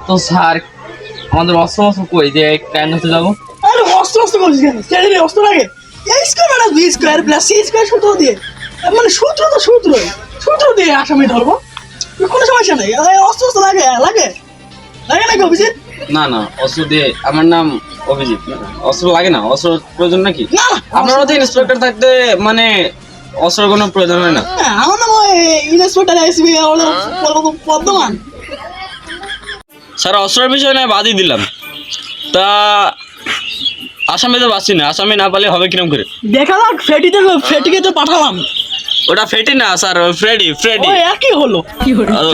তো স্যার আমাদের অস্ত্র মস্ত্র কই যে ক্রাইম ধরতে যাবো? আরে অস্ত্র অস্ত্র করছিস কেন? স্যারের অস্ত্র লাগে এ স্কোয়ার মানে B square plus C square সূত্র দিয়ে, মানে সূত্র তো সূত্র দিয়ে আসামি ধরবো, কোনো সমস্যা নেই। অস্ত্র অস্ত্র লাগে লাগে লাগে নাকি অভিজিৎ? না না, অস্ত্র দিয়ে আমার নাম অভিজিৎ। অস্ত্র লাগে না, অস্ত্র প্রয়োজন নাকি? না আপনার মতো ইন্সপেক্টর থাকতে মানে অস্ত্রের কোনো প্রয়োজন হয় না। আমার নাম ইন্সপেক্টর এসবি পদ্মমান। স্যার অস্ত্রের বিষয় নয় বাদই দিলাম, তা আসামি তো পাচ্ছি না, আসামি না পালে হবে কিরম করে? দেখা যাক ফেটিকে তো পাঠালাম। ওটা ফেটি না স্যার, ফ্রেডি। ওই একই হলো,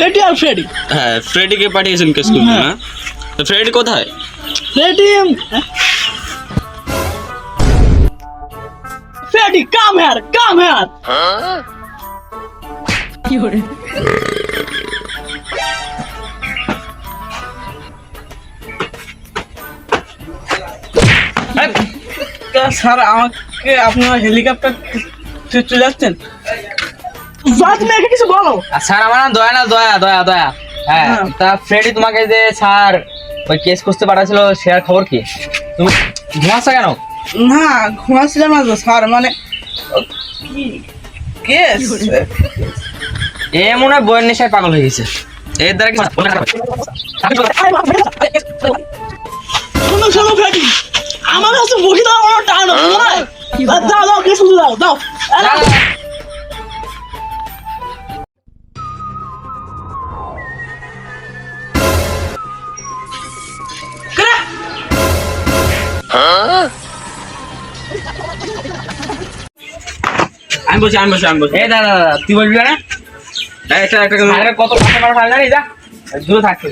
ফেটি আর ফ্রেডি। হ্যাঁ, ফ্রেডিকে পাঠিয়েছেন কেস করতে না? তো ফ্রেডি কোথায়? Freddy come here. কি হরে স্যার আমাকে আপনার হেলিকপ্টার চলে যাচ্ছেন? তুমি একে কিছু বলো। স্যার আমার নাম দয়া। হ্যাঁ, তা ফ্রেডি তোমাকে যে স্যার ওই কেস করতে পাঠাচ্ছিল সেটার খবর কি? তুমি ঘুমাচ্ছ কেন? না ঘুমাচ্ছিলাম না তো স্যার, মানে কেস এ মনে হয় বইয়ের নেশায় পাগল হয়ে গেছে। এর দ্বারা শোনো ফ্রেডি, আমার কাছে বসে দাও, আমার টান দাও কেস দাও। আমি বলছি। এই দাদা তুই বলবি না? কত কাস্টমার ফাইল জানিস? যা দূরে থাকতে।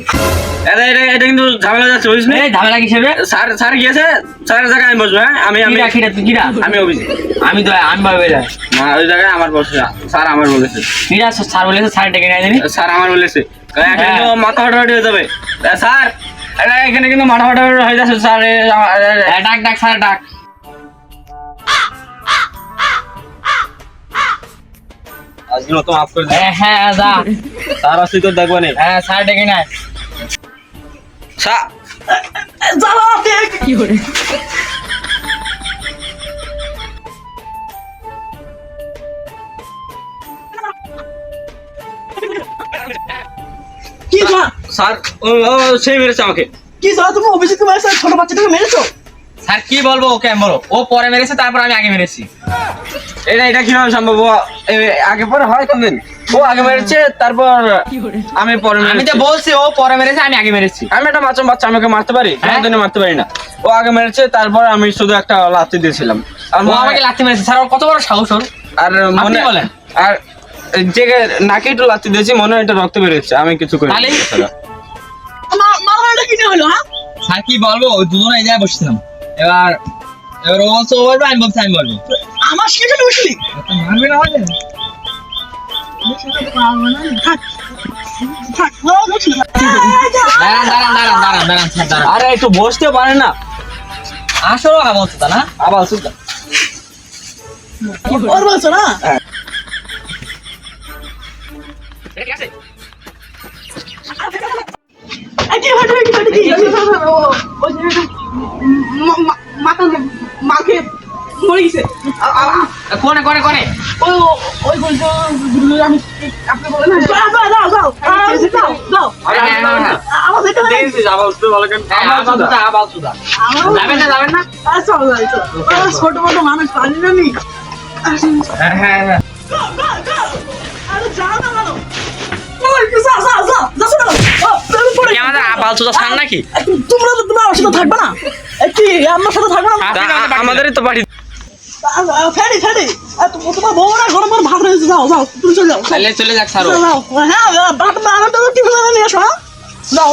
এটা কিন্তু ঝামেলা যাচ্ছে, বুঝিস না? এই ঝামেলা কিসেবে? স্যার গিয়েছে, স্যারের জায়গায় আমি বসবো। হ্যাঁ, আমি তুই কিরা? আমি অভিজিৎ। আমি দয়া, আমি ভাবে যায় না, ওই জায়গায় আমার বসে স্যার আমার বলেছে। কিরা? স্যার বলেছে স্যার ডেকে নিয়ে যাবি। স্যার আমার বলেছে এখানে কিন্তু মাথা ফাটাফাটি হয়ে যাবে। স্যার এখানে কিন্তু মাথা ফাটাফাটি হয়ে যাচ্ছে স্যার। ডাক স্যার ডাক। আজকে তো মাফ করে দে। হ্যাঁ যা, স্যার আসলে তো দেখবো না। হ্যাঁ স্যার ডেকে নেয়। স্যার কি করে কি স্যার সেই মেরেছে আমাকে। কি তুমি অভিজিৎ মেরেছো, ছোট বাচ্চাটাকে মেরেছো? স্যার কি বলবো ওকে, আমি বলো ও পরে মেরেছে তারপর আমি আগে মেরেছি। এটা কিভাবে সম্ভব? আগে পরে হয় কোনদিন? ও আগে মেরেছে তারপর আমি পরে আমি তো বলছি ও পরে মেরেছে আমি আগে মেরেছি। আমি একটা মাসুম বাচ্চা, আমাকে মারতে পারি? কোনদিনও মারতে পারি না। ও আগে মেরেছে, তারপর আমি শুধু একটা লাথি দিয়েছিলাম। আর ও আমাকে লাথি মেরেছে স্যার, ওর কত বড় সাহস ওর। আর মনে বলেন আর যে নাকি একটু লাথি দিয়েছি, মনে হয় এটা রক্ত বেরোচ্ছে, আমি কিছু করি তাহলে? মারামারিটা কি নিয়ে হলো? হ্যাঁ স্যার কি বলবো, ওই দুজন এই জায়গায় বসেছিলাম। এবার ও বলছে ও বলবে, আমি বলছি আমি বলবো। আমার সেখানে বসলি মানবে না আমাদের? দাঁড়ান স্যার দাঁড়ান। আরে একটু বসতে পারে না? আসলে আবার হচ্ছে না আবার সুদ্ধা ওর বলছো না? মাকে মরে গেছে। কোনে ওই বলছো আমি আপনি বলেন যাও আমার দেখতে দেখেছিস আবার উঠতে ভালো কেন? যাবেন না? ছোট মোটো মানুষ পানি না নি। হ্যাঁ আরে যাও না কেন? আমাদের আবাল চোদা স্যার নাকি? তোমরা আমার সাথে থাকবে না? কি আমার সাথে থাকবে না? আমাদেরই তো বাড়ি। ফেডি তোমার বউরা গরম গরম ভাত রয়েছে, যাও তুমি চলে যাও। চলে যাক স্যার। যাও হ্যাঁ ভাত বানাতে টিফিন নিয়ে আসো। হ্যাঁ যাও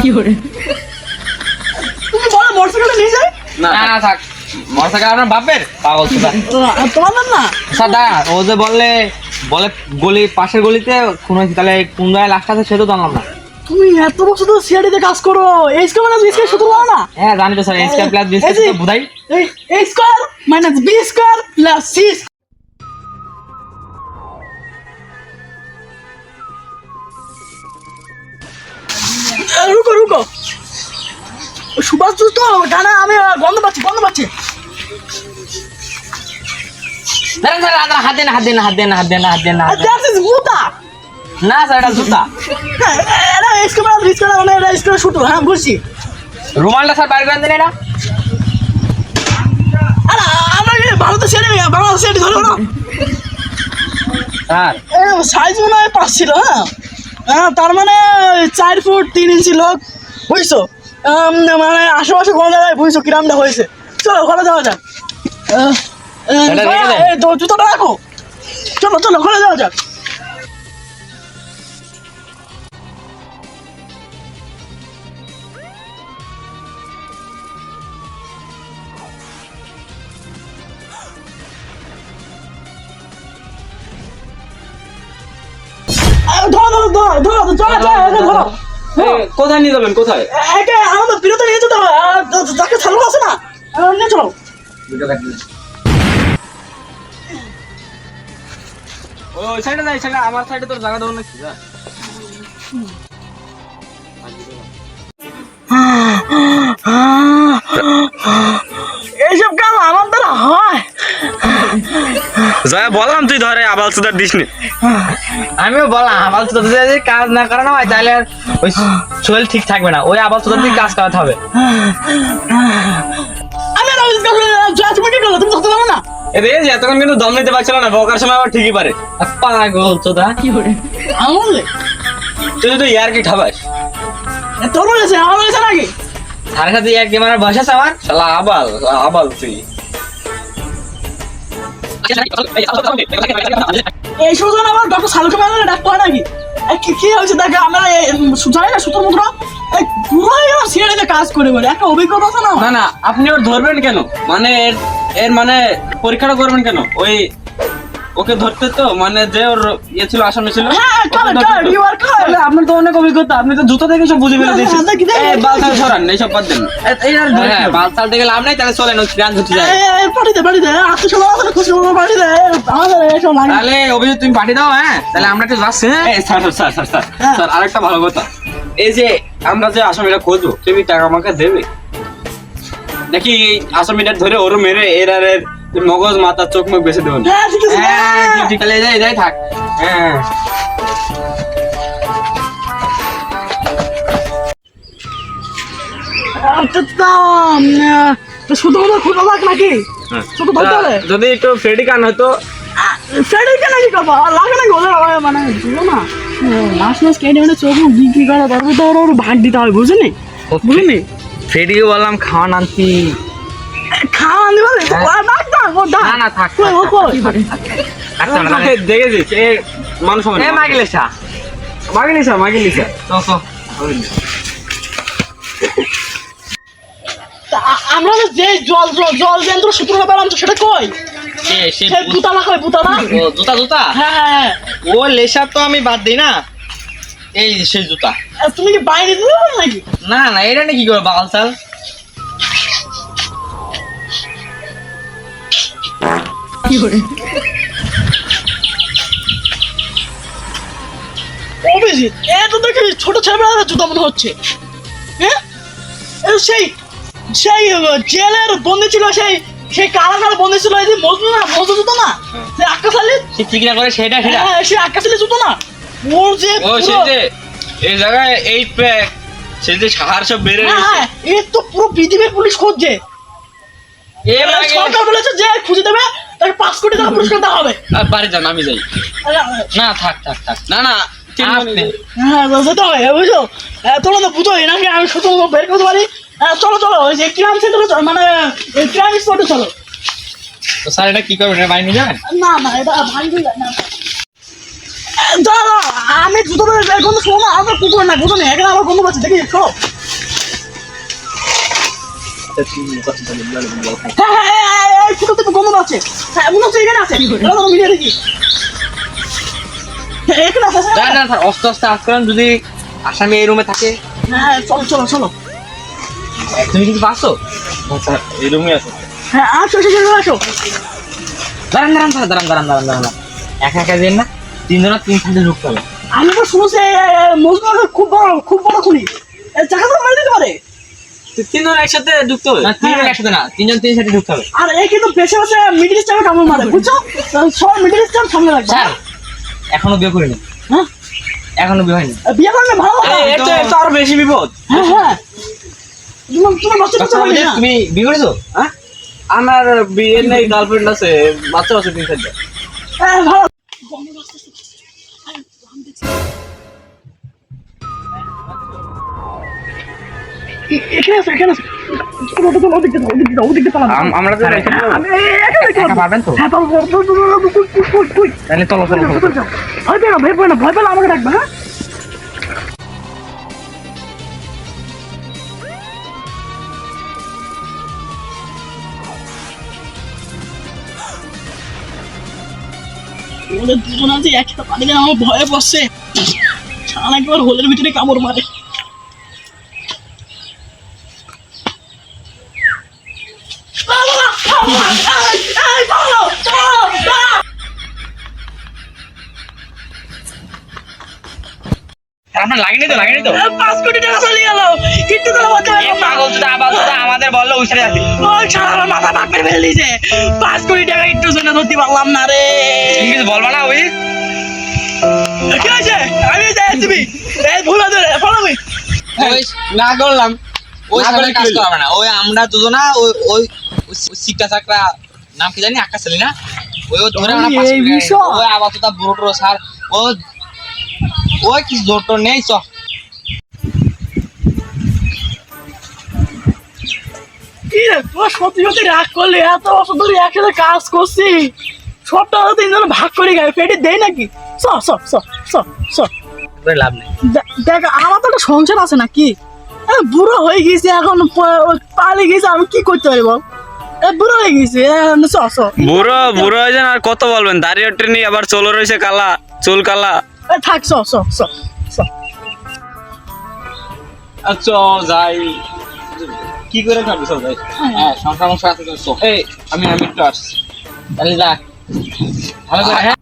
কি করে তুমি বলো মোটরসাইকেলে নিয়ে যাই? না থাক, মোটরসাইকেল আপনার বাপের? পাগল চোদা। তোমাদের না স্যার দাঁড়া, ও যে বলে গলি পাশের গলিতে খুন হয়েছে, তাহলে কোন জায়গায় লাশটা আছে সেটা জানলাম না। তুমি এত বছর ধরে সিআইডিতে কাজ করো, এই স্কয়ার মাইনাস বি স্কয়ার সূত্র জানো না? হ্যাঁ জানি তো sir, square plus B square তো বুঝাই। এই square minus B square plus C চলো ওই সুভাষ তো ডানা আমি গন্ধ পাচ্ছি দাঁড়ান স্যার, হাত দেন, হাত দেন, হাত দেন, হাত দেন, হাত দেন, হাত দেন। দ্যাটস ইজ জুতা না স্যার, এটা জুতা। হ্যাঁ এটা স্কেমার মানে এটা স্কেমার শুট হ্যাঁ বুঝছি রুমালটা স্যার বাইরে করে দেন এটা। আরে আমরা কি ভারতের সেটে বাংলাদেশ সেটে ধরো না স্যার সাইজ মনে হয় 5 ছিল হ্যাঁ তার মানে 4 ফুট 3 ইঞ্চি লোক বুঝছো মানে আশেপাশে কোনো জায়গায় বুঝছো কিরামটা হয়েছে চলো ঘরে যাওয়া যাক এটা রেখে দেন। তো জুতোটা রাখো চলো ঘরে যাওয়া যাক ধরো কোথায় নিয়ে যাবেন, কোথায়? একে আমাদের বিরত নিয়ে যেতে হবে যাকে চালু আছে না নিয়ে চলো ওই সাইডে যাই, সাইডে আমার সাইডে তোর জায়গা দেবো নাকি? যা। এইসব কাম আমার দ্বারা হয় যা বললাম তুই ধরে আবাল সুদার দিস নি। আমিও বললাম আবাল চোদা যদি কাজ না করানো হয় তাহলে আর ওই শরীর ঠিক থাকবে না, ওই আবাল চোদা দিয়ে কাজ করাতে হবে। আমি তুমি কি করলো তুমি ধরতে পারো না এতক্ষণ কিন্তু দম নিতে পারছিল না, বকার সময় আবার ঠিকই পারে। পাগল চোদা। আমার বললে তুই তো ইয়ার কি ঠাবাস? তোর বলেছে আমার বলেছে নাকি সাড়ে সাথে এক গেমার বয়স আছে আমার। শালা আবাল তুই। এই সুজন আমার ডক্টর শালুকে মেলে ডাক্তার হয় নাকি কি হয়েছে দেখে আমরা সুজাই না সুতোর মুদ্রা পুরোই আমার সিঁড়িতে কাজ করে বলে একটা অভিজ্ঞতা আছে না না না, আপনি ওর ধরবেন কেন? মানে এর মানে পরীক্ষাটা করবেন কেন? ওই ওকে ধরতে তো মানে যে ওর ইয়ে ছিল, আসামি ছিল। হ্যাঁ ইউ আর তাহলে আপনার তো অনেক অভিজ্ঞতা, আপনি তো জুতো থেকে সব বুঝে ফেলে দিয়েছেন। এই বালটা সরান, এইসব বাদ দেন। হ্যাঁ বাল চালতে গেলে লাভ নাই, তাহলে চলেন ওই ক্রান ধরতে যাই। বাড়িতে আত্মসভা আছে খুশি বাড়িতে আমাদের এসব লাগে তাহলে অভিযোগ তুমি পাঠিয়ে দাও। হ্যাঁ তাহলে আমরা একটু যাচ্ছি। হ্যাঁ এই sir sir sir sir sir আরেকটা ভালো কথা, এই যে আমরা যে আসামিটা খুঁজবো, তুমি টাকা আমাকে দেবে নাকি? এই আসামিটা ধরে ওর মেরে এর আর এর মগজ মাথা চোখ মুখ বেছে দেবেন? হ্যাঁ ঠিক আছে হ্যাঁ ঠিক তাহলে যাই থাক। হ্যাঁ শুধু খুঁজে যাক নাকি শুধু ধরতে হবে যদি একটু ফ্রেডি কান হতো। সেটাই নাকি কথা লাগে নাকি ওদের মানে বুঝলো না লাস্ট মাস কেটে মানে চোখ মুখ বিক্রি করা তারপরে তো ওর ভাগ দিতে হবে বুঝলি বুঝলি ফ্রেডিকে বললাম খাওয়ান আনতি। খাওয়া আনতে পারে না না থাক দেখেছিস এ মানুষ হবে না। মাগিলেসা মাগিলিসা আমরা যে জল যন্ত্র সূত্র পেলাম তো সেটা কই সে সেই বুতালা কই বুতালা জুতা জুতা হ্যাঁ ও লেসা তো আমি বাদ দিই না, এই সেই জুতা। তুমি কি বাইরে দিতে পারো নাকি না না এটা নাকি করে বাল চাল। অভিজিৎ এ তো দেখি ছোট ছেলেমেয়েরা জুতা মনে হচ্ছে হ্যাঁ সেই সেই জেলের বন্দি ছিল সেই কারাগার বন্দি ছিল এই যে মজনু জুতো না সে আকাশ আলী ঠিক না করে সেটা হ্যাঁ সে আকাশ আলী জুতো না ওর যে ও সেই যে এই জায়গায় 8 প্যাক সেই যে সাহার সব বেড়ে হ্যাঁ এর তো পুরো পৃথিবীর পুলিশ খুঁজছে সরকার বলেছে যে খুঁজে দেবে তাকে 5 কোটি টাকা পুরস্কার দেওয়া হবে বাড়ি যান, আমি যাই। না থাক থাক থাক না না হ্যাঁ যেতে হবে বুঝছো তোমরা তো বুঝোই নাকি আমি শুধু বের করতে পারি চলো ওই যে ক্রাইম সেন্টারে মানে ক্রাইম স্পটে চলো। তো স্যার এটা কি করবেন, এটা বাইরে যাবেন? না এটা ভাঙবে না দাঁড়া আমি জুতো বের করতে শোনো না আমার কুকুর না বুঝো না এখানে আমার বন্ধু আছে দেখি শো হ্যাঁ ছোট থেকে বন্ধু আছে হ্যাঁ মনে হচ্ছে এখানে আছে মিলিয়ে দেখি এখানে আছে না না স্যার অস্তে আস্তে আসবেন, যদি আসামি এই রুমে থাকে। হ্যাঁ চলো তুমি কিছু পাচ্ছো? স্যার এই রুমে আছে। হ্যাঁ আসো দাঁড়ান স্যার দাঁড়ান একা একা দিন না, তিনজনা তিন খাতে ঢুকতে হবে। আমি তো শুনছি মজনু খুব বড় খুনি চাকা তো মারি দিতে পারে। তিনজন একসাথে ঢুকতে হবে? না তিনজন একসাথে না, তিনজন তিন সাইডে ঢুকতে হবে। আর এই কিন্তু বেশি বেশি মিডিল স্টামে কামড় মারে, বুঝছো? সবাই মিডিল স্টাম সামনে রাখবে। স্যার এখনো বিয়ে করিনি, হ্যাঁ এখনো বিয়ে হয়নি। বিয়ে করলে ভালো কথা। এর তো আরো বেশি বিপদ। হ্যাঁ হ্যাঁ তোমার বাচ্চা কাচ্চা হবে না? তুমি বিয়ে করেছো? হ্যাঁ আমার বিয়ে নেই, গার্লফ্রেন্ড আছে, বাচ্চা আছে 3-4টা। হ্যাঁ ভালো। এখানে আছে এখানে আছে। ওদিকটা দাও, ওদিকটা দাও, ওদিকটা পালাবো। আমরা তো আমি এখানে একা পারবেন তো? হ্যাঁ পাবো। কই তাহলে চলো চলো চলো। ভয় পেয়ে না, ভয় পেয়ে না, ভয় পেলে আমাকে ডাকবে। হ্যাঁ ওদের দুজন আছে একটা পানি যেন আমার ভয়ে বসছে, ছানা একবার হোলের ভিতরে কামড় মারে। আপনার লাগেনি তো, লাগেনি তো? 5 কোটি টাকা চলে গেল, একটু তো বাঁচা এ পাগল চোদা আবার চোদা আমাদের বললো ওই সাইডে আছে। ওই ছাড়া মাথা ভাগ করে ফেলে দিয়েছে। 5 কোটি টাকা একটু জন্য ধরতে পারলাম না রে। তুমি কিছু বলবা না ওই? কি হয়েছে? আমি যাচ্ছি, এই ভুল হতে ফলো মি। ওই না করলাম, ওই না সাইডে করে কাজ কি করা হবে না। ওই আমরা দুজনা ওই ওই সিকটা চাকরা নাম কি জানি, আকাশ চালি না? ওই ও ধরে আমরা এই 5 মিনিট বিষয়? ওই আবার তো বুড়ো স্যার ও ওই কি জোর টোর নেই চ। কি রে তোর সত্যি সত্যি রাগ করলি? এত বছর ধরে একসাথে কাজ করছি, সবটা হয়তো তিনজন ভাগ করে গায়ে পেটে দেয় নাকি? চ চ চ চ চ। ওই লাভ নেই। দেখ আমার তো একটা সংসার আছে নাকি? বুড়ো হয়ে গেছি এখন, পালিয়ে গেছি, আমি কি করতে পারি বল? বুড়ো হয়ে গেছি, চ চ। বুড়ো বুড়ো হয়েছেন আর কত বলবেন? দাঁড়িয়ে ট্রেনি আবার চলো রয়েছে কালা, চুল কালা। থাক চ চ চ চ। আচ্ছা যাই, কি করে খাবি সব যাই? হ্যাঁ সংসার মংসার আছে তো চ। এই আমি একটু আসছি। তাহলে যা ভালো করে। হ্যাঁ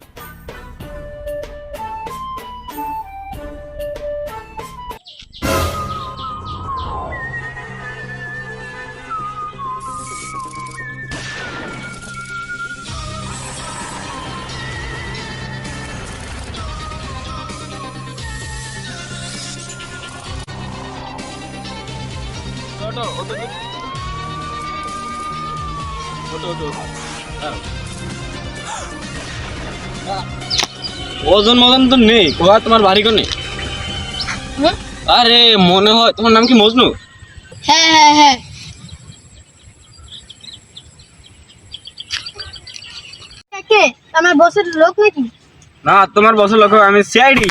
ওজন মজন তো নেই, কোয়া তোমার বাড়ি কোনে? আরে মনে হয় তোমার নাম কি মজনু? হ্যাঁ হ্যাঁ হ্যাঁ। কে আমার বসের লোক নাকি? না তোমার বছর লোক, আমি সিআইডি।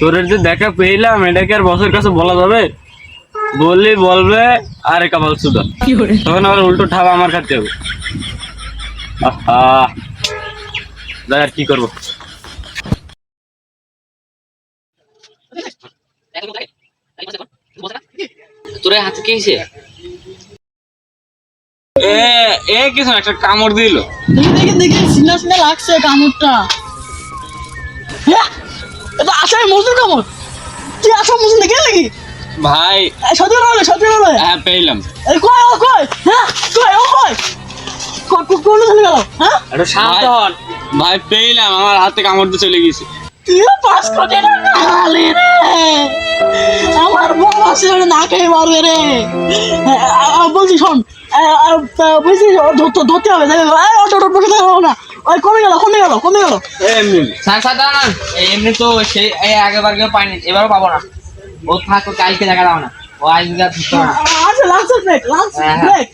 তোরের যে দেখা পেলাম, এটাকে আর বসের কাছে বলা যাবে? বললি বলবে আরে কামাল সুদা, তখন আবার উল্টো ঠাবা আমার খাতে হবে। আহা যাই আর কি করবো। তোর এই হাতে কি হয়েছে? এ কিছু না, একটা কামড় দিল। দেখি দেখি দেখি, সিনা সিনা লাগছে কামড়টা। হ্যাঁ এটা আসামি মজুর কামড়। তুই আসো মজুর দেখে নাকি? ভাই সত্যি বলে, সত্যি বলে। হ্যাঁ পেলাম। কই ও কই? হ্যাঁ কই ও কই? কোন চলে গেল? হ্যাঁ একটু শান্ত হন ভাই, পেলাম, আমার হাতে কামড় দিয়ে চলে গেছে। তুই 5 কোটি টাকা হারালি রে। আমার বউ আছে না খেয়ে মারবে রে। বলছি শোন, বলছি ধরতে হবে। অটো বসে থাকবো না। ওই কমে গেল কমে গেল কমে গেল। এমনি স্যার স্যার দাঁড়ান, এমনি তো সেই আগেবার কেউ পাইনি, এবারও পাবো না। ও থাক, কালকে দেখা দাও না, ও আজকে আর ধরতে হবে না। আচ্ছা লাঞ্চ ব্রেক, লাঞ্চ হ্যাঁ, হ্যাঁ। ব্রেক।